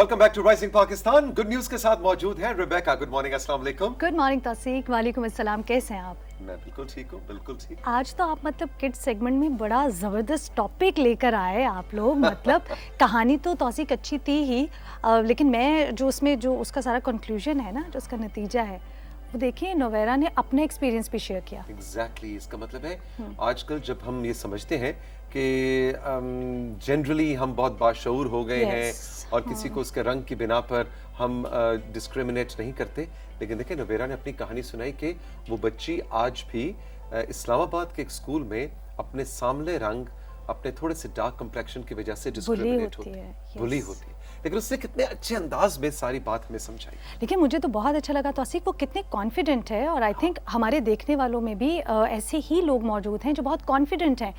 Welcome back to rising Pakistan. Good news के साथ मौजूद है रिबेका। गुड मॉर्निंग, अस्सलाम वालेकुम। गुड मॉर्निंग तौसीक, वालेकुम अस्सलाम। कैसे हैं आप? मैं बिल्कुल ठीक हूँ, बिल्कुल ठीक। आज तो आप मतलब किड्स सेगमेंट में बड़ा ज़बरदस्त टॉपिक लेकर आए आप लोग। मतलब कहानी तो तौसीक अच्छी थी ही, लेकिन मैं जो उसमें जो उसका सारा कंक्लूजन है ना, जो उसका नतीजा है, वो देखिए नोवेरा ने अपना एक्सपीरियंस भी शेयर किया। एग्जैक्टली इसका मतलब है आजकल जब हम ये समझते हैं कि जनरली हम बहुत बाशऊर हो गए हैं और किसी को उसके रंग की बिना पर हम डिस्क्रिमिनेट नहीं करते, लेकिन देखिए नोवेरा ने अपनी कहानी सुनाई कि वो बच्ची आज भी इस्लामाबाद के एक स्कूल में अपने सामले रंग, अपने थोड़े से डार्क कंप्लेक्शन की वजह से डिस्क्रिमिनेट होती है, बुली होती है, लेकिन उसने कितने अच्छे अंदाज में सारी बात हमें समझाई। लेकिन मुझे तो बहुत अच्छा लगा तौसीक, वो कितने कॉन्फिडेंट है। और आई थिंक हमारे देखने वालों में भी ऐसे ही लोग मौजूद हैं जो बहुत कॉन्फिडेंट हैं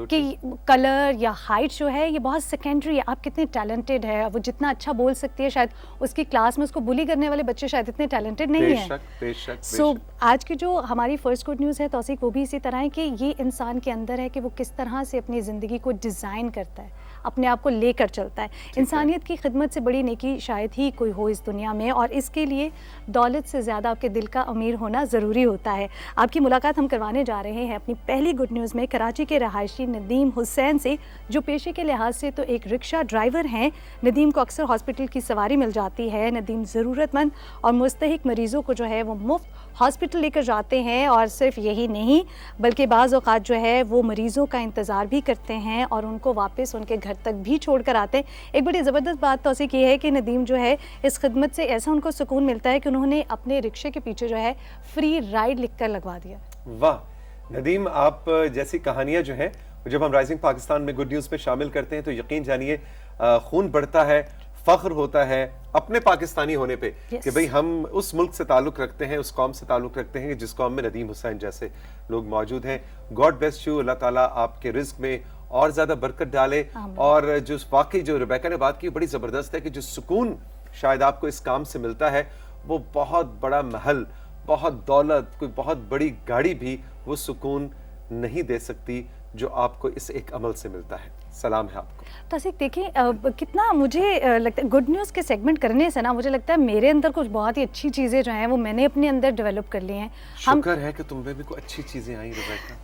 कि कलर या हाइट जो है ये बहुत सेकेंडरी है। आप कितने टैलेंटेड है, वो जितना अच्छा बोल सकती है, शायद उसकी क्लास में उसको बुली करने वाले बच्चे शायद इतने टैलेंटेड नहीं है। सो आज की जो हमारी फर्स्ट गुड न्यूज़ है तौसीक, वो भी इसी तरह है कि ये इंसान के अंदर है कि वो किस तरह से अपनी ज़िंदगी को डिज़ाइन करता है, अपने आप को लेकर चलता है। इंसानियत की खिदमत से बड़ी नेकी शायद ही कोई हो इस दुनिया में, और इसके लिए दौलत से ज़्यादा आपके दिल का अमीर होना ज़रूरी होता है। आपकी मुलाकात हम करवाने जा रहे हैं अपनी पहली गुड न्यूज़ में कराची के रहायशी नदीम हुसैन से, जो पेशे के लिहाज से तो एक रिक्शा ड्राइवर हैं। नदीम को अक्सर हॉस्पिटल की सवारी मिल जाती है। नदीम ज़रूरतमंद और मुस्तहिक मरीज़ों को जो है वो मुफ्त हॉस्पिटल लेकर जाते हैं, और सिर्फ यही नहीं बल्कि बाज़ औक़ात जो है वो मरीज़ों का इंतज़ार भी करते हैं और उनको वापस उनके घर तक भी छोड़ कर आते हैं। एक बड़ी ज़बरदस्त बात तो ये है कि नदीम जो है इस खिदमत से ऐसा उनको सुकून मिलता है कि उन्होंने अपने रिक्शे के पीछे जो है फ्री राइड लिख कर लगवा दिया। वाह नदीम, आप जैसी कहानियां जो हैं जब हम राइजिंग पाकिस्तान में गुड न्यूज़ में शामिल करते हैं तो यकीन जानिए खून बढ़ता है, फख्र होता है अपने पाकिस्तानी होने पे कि भाई हम उस मुल्क से ताल्लुक रखते हैं, उस कौम से ताल्लुक रखते हैं जिस कौम में नदीम हुसैन जैसे लोग मौजूद हैं। गॉड ब्लेस यू, अल्लाह ताला आपके रिज्क में और ज्यादा बरकत डाले। और जो वाकई जो रिबेका ने बात की बड़ी जबरदस्त है कि जो सुकून शायद आपको इस काम से मिलता है वो बहुत बड़ा महल, बहुत दौलत, कोई बहुत बड़ी गाड़ी भी वो सुकून नहीं दे सकती जो आपको इस एक अमल से मिलता है। सलाम है आपको। तौसीक देखिए कितना मुझे लगता है गुड न्यूज़ के सेगमेंट करने से ना, मुझे लगता है मेरे अंदर कुछ बहुत ही अच्छी चीज़ें जो हैं वो मैंने अपने अंदर डेवलप कर ली हैं। शुक्र है कि तुम में भी कोई अच्छी चीज़ें आई रिबेका।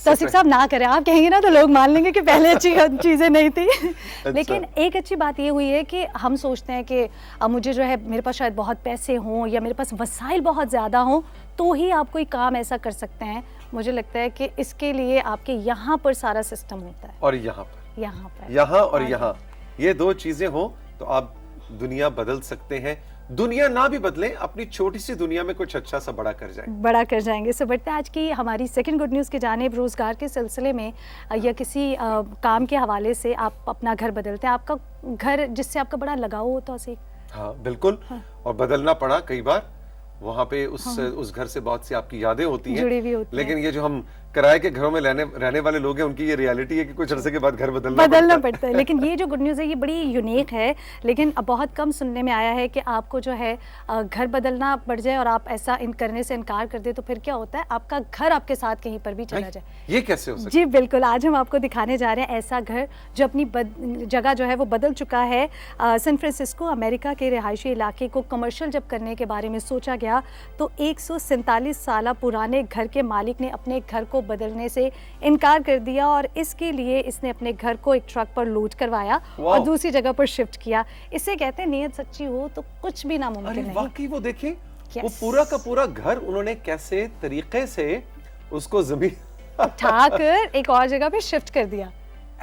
तौसीक साहब ना करें, आप कहेंगे ना तो लोग मान लेंगे कि पहले अच्छी चीज़ें नहीं थी। अच्छा। लेकिन एक अच्छी बात ये हुई है कि हम सोचते हैं कि मुझे जो है मेरे पास शायद बहुत पैसे हों या मेरे पास वसाइल बहुत ज़्यादा हों तो ही आप कोई काम ऐसा कर सकते हैं। मुझे लगता है कि इसके लिए आपके यहाँ पर सारा सिस्टम होता है, और यहाँ और यहाँ ये दो चीजें हो तो आप दुनिया बदल सकते हैं। दुनिया ना भी बदले, अपनी छोटी सी दुनिया में कुछ अच्छा सा बड़ा कर जाएंगे। सो बढ़ते आज की हमारी सेकंड गुड न्यूज़ की जानिब। रोज़गार के सिलसिले में या किसी काम के हवाले से आप अपना घर बदलते हैं, आपका घर जिससे आपका बड़ा लगाव होता है। हाँ बिल्कुल। हाँ। और बदलना पड़ा कई बार, वहाँ पे उस घर से बहुत सी आपकी यादें होती हैं, लेकिन ये जो हम किराए के घरों में रहने वाले लोग हैं उनकी ये रियलिटी है कि कुछ अरसे के बाद घर बदलना पड़ता है। लेकिन ये जो गुड न्यूज़ है ये बड़ी यूनिक है, लेकिन बहुत कम सुनने में आया है कि आपको जो है घर बदलना पड़ जाए और आप ऐसा करने से इनकार कर दे तो फिर क्या होता है, आपका घर आपके साथ कहीं पर भी चला जाए। ये कैसे हो सकता है? जी बिल्कुल, आज हम आपको दिखाने जा रहे हैं ऐसा घर जो अपनी जगह जो है वो बदल चुका है। सैन फ्रांसिस्को अमेरिका के रिहायशी इलाके को कमर्शियल जब करने के बारे में सोचा गया तो 147 साल पुराने घर के मालिक ने अपने घर को बदलने से इनकार कर दिया, और इसके लिए इसने अपने घर को एक ट्रक पर लोड करवाया और दूसरी जगह पर शिफ्ट किया। इसे कहते हैं नीयत सच्ची हो तो कुछ भी नामुमकिन नहीं। वाकई वो देखिए वो पूरा का पूरा घर उन्होंने कैसे तरीके से उसको जमीन उठाकर एक और जगह पे शिफ्ट कर दिया।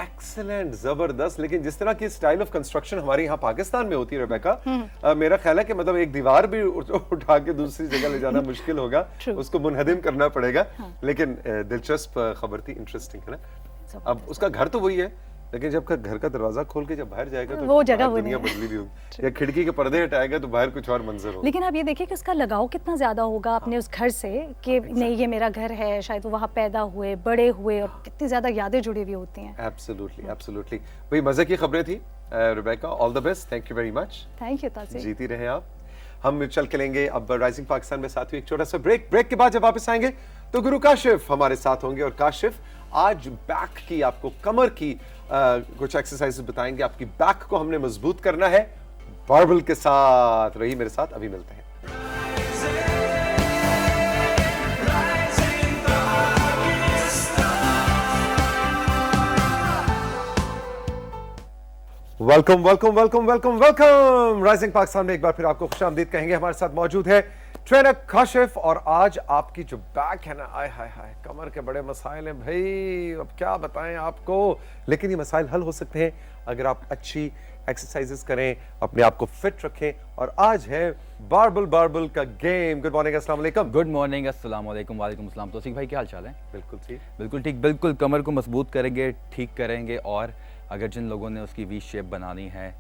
एक्सीलेंट, जबरदस्त। लेकिन जिस तरह की स्टाइल ऑफ कंस्ट्रक्शन हमारे यहाँ पाकिस्तान में होती है रिबेका, मेरा ख्याल है कि मतलब एक दीवार भी उठा के दूसरी जगह ले जाना मुश्किल होगा, उसको मुनहदिम करना पड़ेगा। लेकिन दिलचस्प खबर थी, इंटरेस्टिंग है ना। अब उसका घर तो वही है, लेकिन जब घर का दरवाजा खोल के जब बाहर जाएगा तो वो जगह दुनिया बदली भी होगी, या खिड़की के पर्दे हटाएगा तो बाहर कुछ और मंजर होगा। लेकिन आप ये देखिए कि उसका लगाव कितना ज्यादा होगा अपने उस घर से कि नहीं ये मेरा घर है, शायद वो वहाँ पैदा हुए बड़े हुए और कितनी ज्यादा यादें जुड़ी हुई होती हैं। Absolutely absolutely. भाई मजे की खबरें थी Rebecca, all the best, thank you very much. Thank you तासीर, जीती रहे आप। हम चल के लेंगे अब राइजिंग पाकिस्तान में साथ ही एक छोटा सा ब्रेक के बाद जब वापस आएंगे तो गुरु काशिफ हमारे साथ होंगे, और काशिफ आज बैक की, आपको कमर की कुछ एक्सरसाइज बताएंगे। आपकी बैक को हमने मजबूत करना है, बारबल के साथ रही मेरे साथ, अभी मिलते हैं। Welcome welcome welcome welcome welcome. Rising Pakistan में एक बार फिर आपको खुशामदीद कहेंगे। हमारे साथ मौजूद है ट्रेनर काशिफ, और आज आपकी जो बैक है ना, आय हाय हाय, कमर के बड़े मसाइल हैं भाई, अब क्या बताएं आपको। लेकिन ये मसाइल हल हो सकते हैं अगर आप अच्छी एक्सरसाइजेस करें, अपने आप को फिट रखें। और आज है बारबल का गेम। गुड मॉर्निंग, अस्सलाम वालेकुम। गुड मॉर्निंग, अस्सलाम वालेकुम। वालेकुम अस्सलाम। तौसीक भाई, क्या हाल चाल है? बिल्कुल ठीक, बिल्कुल ठीक, बिल्कुल। कमर को मजबूत करेंगे, ठीक करेंगे, और अगर जिन लोगों ने उसकी वी शेप बनानी है,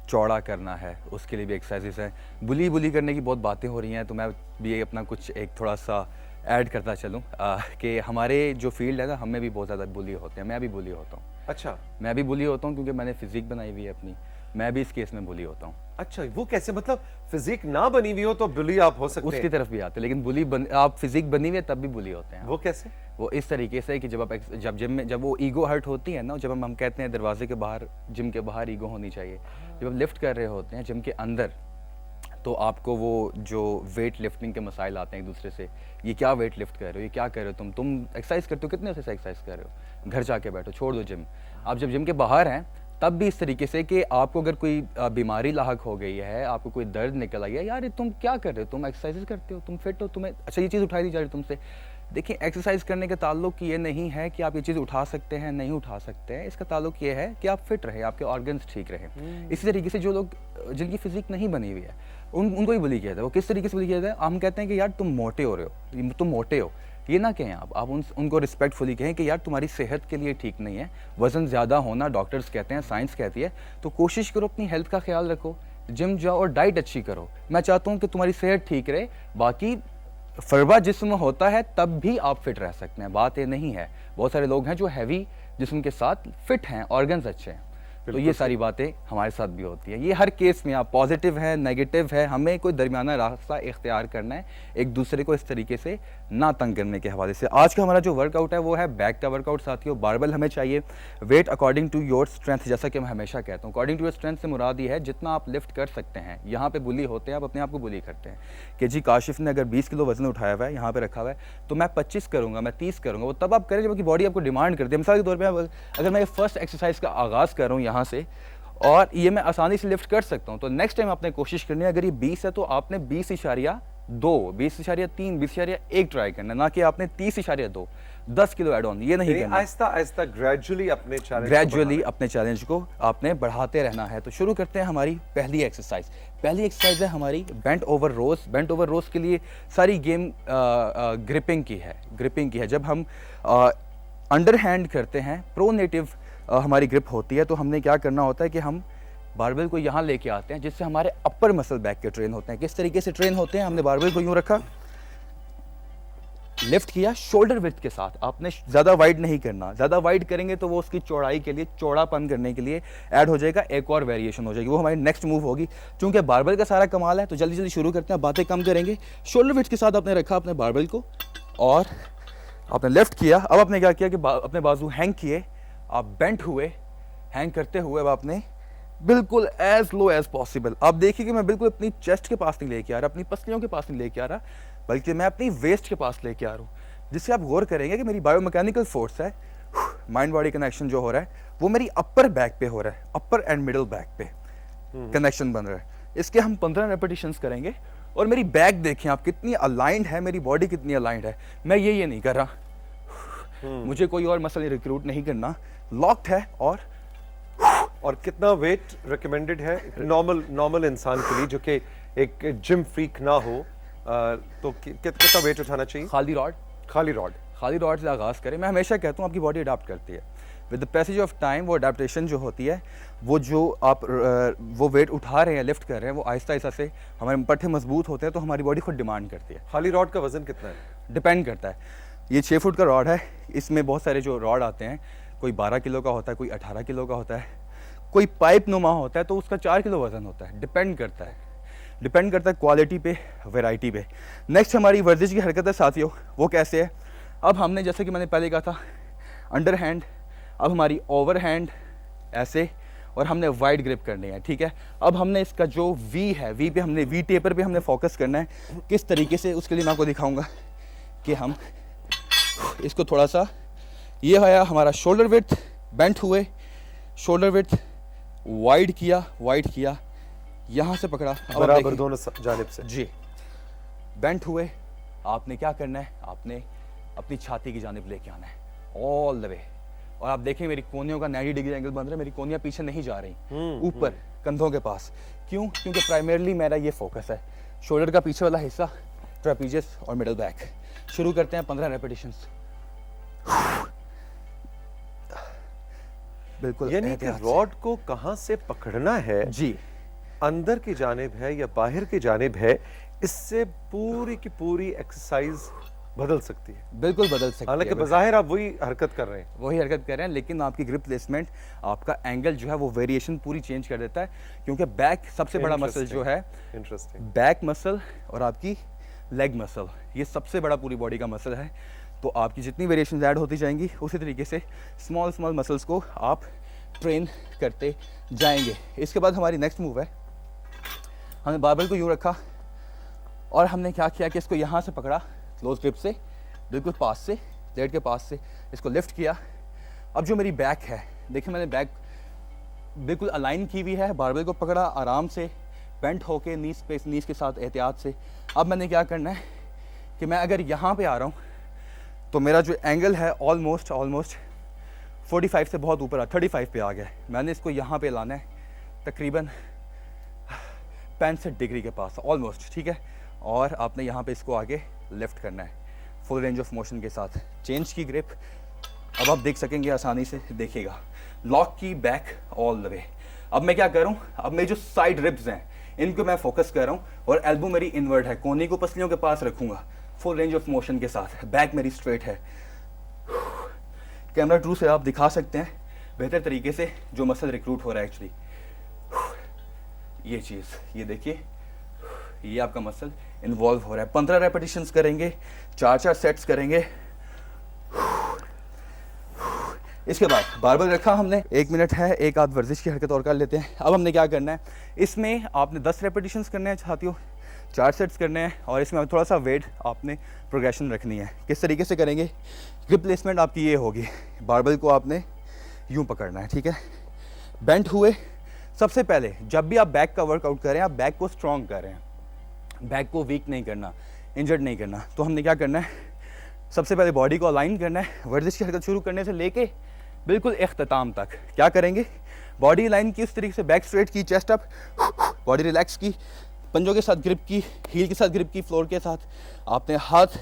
चौड़ा करना है, उसके लिए भी एक्सरसाइजेस हैं। बुली करने की बहुत बातें हो रही हैं, तो मैं भी अपना कुछ एक थोड़ा सा ऐड करता चलूँ कि हमारे जो फील्ड है ना, हमें भी बहुत ज़्यादा बुली होते हैं। मैं भी बुली होता हूँ। अच्छा, मैं भी बुली होता हूँ क्योंकि मैंने फिजिक बनाई हुई है अपनी। मैं भी इस केस में बुली होता हूँ। अच्छा, वो कैसे? मतलब फिजिक ना बनी हुई हो तो बुली आप हो सकते हैं? उसकी तरफ भी आते हैं, लेकिन आप फिजिक बनी हुई है तब भी बुली होते हैं। वो कैसे? वो इस तरीके से कि जब जिम में जब वो ईगो हर्ट होती है ना, जब हम कहते हैं दरवाजे के बाहर, जिम के बाहर ईगो होनी चाहिए। जब हम लिफ्ट कर रहे होते हैं जिम के अंदर, तो आपको वो जो वेट लिफ्टिंग के मसाइल आते हैं एक दूसरे से, ये क्या वेट लिफ्ट कर रहे हो, ये क्या कर रहे हो तुम एक्सरसाइज करते हो, कितने से एक्सरसाइज कर रहे हो, घर जाके बैठो, छोड़ दो जिम। आप जब जिम के बाहर हैं तब भी इस तरीके से कि आपको अगर कोई बीमारी लाहक हो गई है, आपको कोई दर्द निकल आई है, यार तुम क्या कर रहे हो, तुम एक्सरसाइज करते हो, तुम फिट हो, तुम्हें अच्छा ये चीज़ उठाई दी जा रही है तुमसे। देखिए, एक्सरसाइज करने का ताल्लुक ये नहीं है कि आप ये चीज़ उठा सकते हैं, नहीं उठा सकते हैं। इसका ताल्लुक ये है कि आप फिट रहे, आपके ऑर्गन्स ठीक रहे। इसी तरीके से जो लोग जिनकी फिजिक नहीं बनी हुई है, उनको ही बुली किया जाता है। वो किस तरीके से बुली किया जाता है? हम कहते हैं कि यार तुम मोटे हो रहे हो, तुम मोटे हो। ये ना कहें आप उनको रिस्पेक्टफुली कहें कि यार तुम्हारी सेहत के लिए ठीक नहीं है, वज़न ज़्यादा होना डॉक्टर्स कहते हैं, साइंस कहती है, तो कोशिश करो अपनी हेल्थ का ख्याल रखो, जिम जाओ और डाइट अच्छी करो। मैं चाहता हूँ कि तुम्हारी सेहत ठीक रहे। बाकी फरवा जिस्म होता है तब भी आप फिट रह सकते हैं, बात ये नहीं है। बहुत सारे लोग हैं जो हैवी जिस्म के साथ फिट हैं, ऑर्गन्स अच्छे हैं, तो ये सारी बातें हमारे साथ भी होती है। ये हर केस में आप पॉजिटिव है, नेगेटिव है, हमें कोई दरमियाना रास्ता इख्तियार करना है, एक दूसरे को इस तरीके से ना तंग करने के हवाले से। आज का हमारा जो वर्कआउट है वो है बैक का वर्कआउट साथियों। बारबल हमें चाहिए, weight according to your strength, जैसा कि मैं हमेशा कहता हूँ। अकॉर्डिंग टू योर स्ट्रेंथ से मुराद ये है जितना आप लिफ्ट कर सकते हैं। यहाँ पे बुली होते हैं, आप अपने आप को बुली करते हैं कि जी काशिफ ने अगर 20 किलो वजन उठाया हुआ है, यहाँ पे रखा हुआ है, तो मैं 25 करूँगा, मैं 30 करूँगा। वो तब आप करें जब आपकी बॉडी आपको डिमांड करती है। मिसाल के तौर पर अगर मैं फर्स्ट एक्सरसाइज का आगाज़ कर रहा हूँ यहाँ से, और ये मैं आसानी से लिफ्ट कर सकता हूं, तो नेक्स्ट टाइम आपने कोशिश करनी है, अगर ये 20 है तो आपने 20.2, 20.3, 20.1 ट्राई करना, ना कि आपने 30.2, 10 किलो एड ऑन, ये नहीं करना। आहिस्ता आहिस्ता ग्रेजुअली अपने चैलेंज को आपने बढ़ाते रहना है। तो शुरू करते हैं हमारी पहली एक्सरसाइज। पहली एक्सरसाइज है हमारी बेंट ओवर रोज। बेंट ओवर रोज के लिए सारी गेम ग्रिपिंग की है। जब हम अंडर हैंड करते हैं, प्रोनेटिव हमारी ग्रिप होती है, तो हमने क्या करना होता है कि हम बारबल को यहाँ लेके आते हैं, जिससे हमारे अपर मसल बैक के ट्रेन होते हैं। किस तरीके से ट्रेन होते हैं? हमने बारबल को यूँ रखा, लिफ्ट किया शोल्डर विड्थ के साथ। आपने ज़्यादा वाइड नहीं करना, ज़्यादा वाइड करेंगे तो वो उसकी चौड़ाई के लिए, चौड़ापन करने के लिए ऐड हो जाएगा, एक और वेरिएशन हो जाएगी, वो हमारी नेक्स्ट मूव होगी। चूंकि बारबल का सारा कमाल है तो जल्दी जल्दी शुरू करते हैं, बातें कम करेंगे। शोल्डर विड्थ के साथ आपने रखा अपने बारबल को और आपने लिफ्ट किया। अब आपने क्या किया कि अपने बाजू हैंग किए, आप बेंट हुए, हैंग करते हुए अब आपने बिल्कुल एज लो एज पॉसिबल, आप देखिए कि मैं बिल्कुल अपनी चेस्ट के पास नहीं लेके आ रहा, अपनी पसलियों के पास नहीं लेके आ रहा, बल्कि मैं अपनी वेस्ट के पास लेके आ रहा हूँ, जिससे आप गौर करेंगे कि मेरी बायोमैकेनिकल फोर्स है, माइंड बॉडी कनेक्शन जो हो रहा है वो मेरी अपर बैक पे हो रहा है, अपर एंड मिडिल बैक पे कनेक्शन बन रहा है। इसके हम 15 रेपिटेशंस करेंगे और मेरी बैक देखें आप कितनी अलाइंड है, मेरी बॉडी कितनी अलाइंड है। मैं ये नहीं कर रहा, मुझे कोई और मसल रिक्रूट नहीं करना, लॉक्ड है। और कितना वेट रिकमेंडेड है नॉर्मल इंसान के लिए जो कि एक जिम फ्रीक ना हो, तो कितना वेट उठाना चाहिए? खाली रॉड से आगाज़ करें। मैं हमेशा कहता हूँ आपकी बॉडी अडाप्ट करती है with the passage of time. वो अडाप्टेशन जो होती है, वो जो आप वो वेट उठा रहे हैं, लिफ्ट कर रहे हैं, वो आहिस्ता आहिस्ता से हमारे पट्टे मजबूत होते हैं, तो हमारी बॉडी खुद डिमांड करती है। खाली रॉड का वजन कितना है? डिपेंड करता है। ये 6 फुट का रॉड है, इसमें बहुत सारे जो रॉड आते हैं, कोई 12 किलो का होता है, कोई 18 किलो का होता है, कोई पाइप नुमा होता है तो उसका 4 किलो वजन होता है। डिपेंड करता है क्वालिटी पे, वैरायटी पे। नेक्स्ट हमारी वर्जिश की हरकत है साथियों, वो कैसे है? अब हमने जैसे कि मैंने पहले कहा था अंडर हैंड, अब हमारी ओवर हैंड ऐसे, और हमने वाइड ग्रिप करनी है, ठीक है। अब हमने इसका जो वी है, वी पे हमने, वी टेपर पे हमने फोकस करना है किस तरीके से, उसके लिए मैं आपको दिखाऊंगा कि हम इसको थोड़ा सा, ये आया हमारा शोल्डर विड्थ, बेंट हुए, शोल्डर विड्थ वाइड किया, यहाँ से पकड़ा, बराबर दोनों जानिब से जी, बेंट हुए। आपने क्या करना है, आपने अपनी छाती की जानिब लेके आना है ऑल द वे, और आप देखें मेरी कोहनियों का 90 डिग्री एंगल बन रहा है, मेरी कोहनियाँ पीछे नहीं जा रही, ऊपर कंधों के पास। क्यों? क्योंकि प्राइमरली मेरा ये फोकस है, शोल्डर का पीछे वाला हिस्सा, ट्रेपीजियस और मिडल बैक। शुरू करते हैं 15 रेपिटेशंस। बिल्कुल, यानी कि रॉड को कहां से पकड़ना है जी, अंदर की जानिब है या बाहर की जानिब है, इससे पूरी की पूरी एक्सरसाइज बदल सकती है। बिल्कुल बदल सकती है। हालांकि बज़ाहिर आप वही हरकत कर रहे हैं, लेकिन आपकी ग्रिप प्लेसमेंट, आपका एंगल जो है वो वेरिएशन पूरी चेंज कर देता है, क्योंकि बैक सबसे बड़ा मसल जो है, बैक मसल और आपकी लेग मसल, ये सबसे बड़ा पूरी बॉडी का मसल है। तो आपकी जितनी वेरिएशन ऐड होती जाएंगी, उसी तरीके से स्मॉल स्मॉल मसल्स को आप ट्रेन करते जाएंगे। इसके बाद हमारी नेक्स्ट मूव है, हमने बारबेल को यूँ रखा और हमने क्या किया कि इसको यहाँ से पकड़ा, क्लोज ग्रिप से, बिल्कुल पास से, प्लेट के पास से इसको लिफ्ट किया। अब जो मेरी बैक है, देखिए मैंने बैक बिल्कुल अलाइन की हुई है, बारबेल को पकड़ा आराम से, बेंट होके नीज के साथ एहतियात से। अब मैंने क्या करना है कि मैं अगर यहाँ पे आ रहा हूँ तो मेरा जो एंगल है ऑलमोस्ट 45 से बहुत ऊपर 35 पे आ गया है। मैंने इसको यहाँ पे लाना है तकरीबन 65 डिग्री के पास ऑलमोस्ट, ठीक है। और आपने यहाँ पे इसको आगे लिफ्ट करना है फुल रेंज ऑफ मोशन के साथ। चेंज की ग्रिप, अब आप देख सकेंगे आसानी से, देखिएगा, लॉक की बैक ऑल द वे। अब मैं क्या करूँ, अब मेरी जो साइड रिब्स हैं इनको मैं फोकस कर रहा हूँ, और एल्बो मेरी इनवर्ड है, कोहनी को पसलियों के पास रखूंगा फुल रेंज ऑफ मोशन के साथ। बैक मेरी स्ट्रेट है। कैमरा ट्रू से आप दिखा सकते हैं बेहतर तरीके से जो मसल रिक्रूट हो रहा है एक्चुअली। ये चीज़, ये देखिए, ये आपका मसल इन्वॉल्व हो रहा है। 15 रेपिटेशंस करेंगे, 4 सेट्स करेंगे। इसके बाद बारबेल रखा हमने, 1 मिनट है, एक आध वर्जिश की हरकत और कर लेते हैं। अब हमने क्या करना है, इसमें आपने 10 रेपिटेशंस करने हैं साथियों, 4 सेट्स करने हैं, और इसमें थोड़ा सा वेट आपने प्रोग्रेशन रखनी है। किस तरीके से करेंगे, ग्रिप प्लेसमेंट आपकी ये होगी, बारबेल को आपने यूं पकड़ना है, ठीक है, बेंट हुए। सबसे पहले जब भी आप बैक का वर्कआउट करें, आप बैक को स्ट्रॉन्ग करें, बैक को वीक नहीं करना, इंजर्ड नहीं करना। तो हमने क्या करना है, सबसे पहले बॉडी को अलाइन करना है। वर्जिश की हरकत शुरू करने से लेके बिल्कुल इख्तिताम तक क्या करेंगे, बॉडी लाइन की उस तरीके से, बैक स्ट्रेट की, चेस्ट अप, बॉडी रिलैक्स की, पंजों के साथ ग्रिप की, हील के साथ ग्रिप की, फ्लोर के साथ। आपने हाथ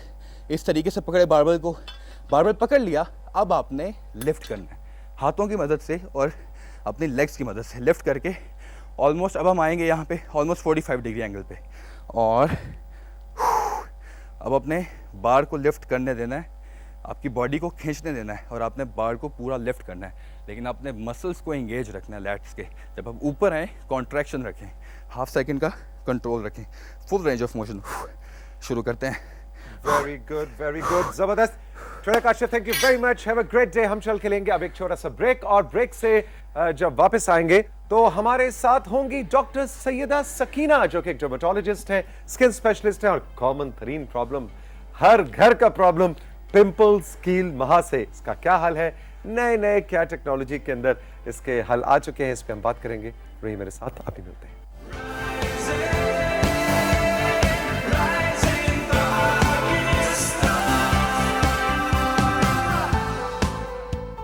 इस तरीके से पकड़े बारबेल को, बारबेल पकड़ लिया। अब आपने लिफ्ट करना है हाथों की मदद से और अपनी लेग्स की मदद से, लिफ्ट करके ऑलमोस्ट, अब हम आएंगे यहाँ पे ऑलमोस्ट 45 डिग्री एंगल पे, और अब अपने बार को लिफ्ट करने देना है, आपकी बॉडी को खींचने देना है, और आपने बार को पूरा लिफ्ट करना है। लेकिन आपने मसल्स को एंगेज रखना है लैट्स के। जब आप ऊपर आए, कॉन्ट्रैक्शन रखें, हाफ सेकंड का कंट्रोल रखें, फुल रेंज ऑफ मोशन। शुरू करते हैं। वेरी गुड, जबरदस्त। Thank you very much, have a great day. हम चल के लेंगे अब एक छोटा सा ब्रेक, और ब्रेक से जब वापस आएंगे तो हमारे साथ होंगी डॉक्टर सैयदा सकीना, जो कि एक डर्मेटोलॉजिस्ट है, स्किन स्पेशलिस्ट है, और कॉमन तरीन प्रॉब्लम, हर घर का प्रॉब्लम, पिंपल्स, कील, महासे, इसका क्या हल है, नए नए क्या टेक्नोलॉजी के अंदर इसके हल आ चुके हैं, इस पर हम बात करेंगे। रही मेरे साथ, आप ही मिलते हैं।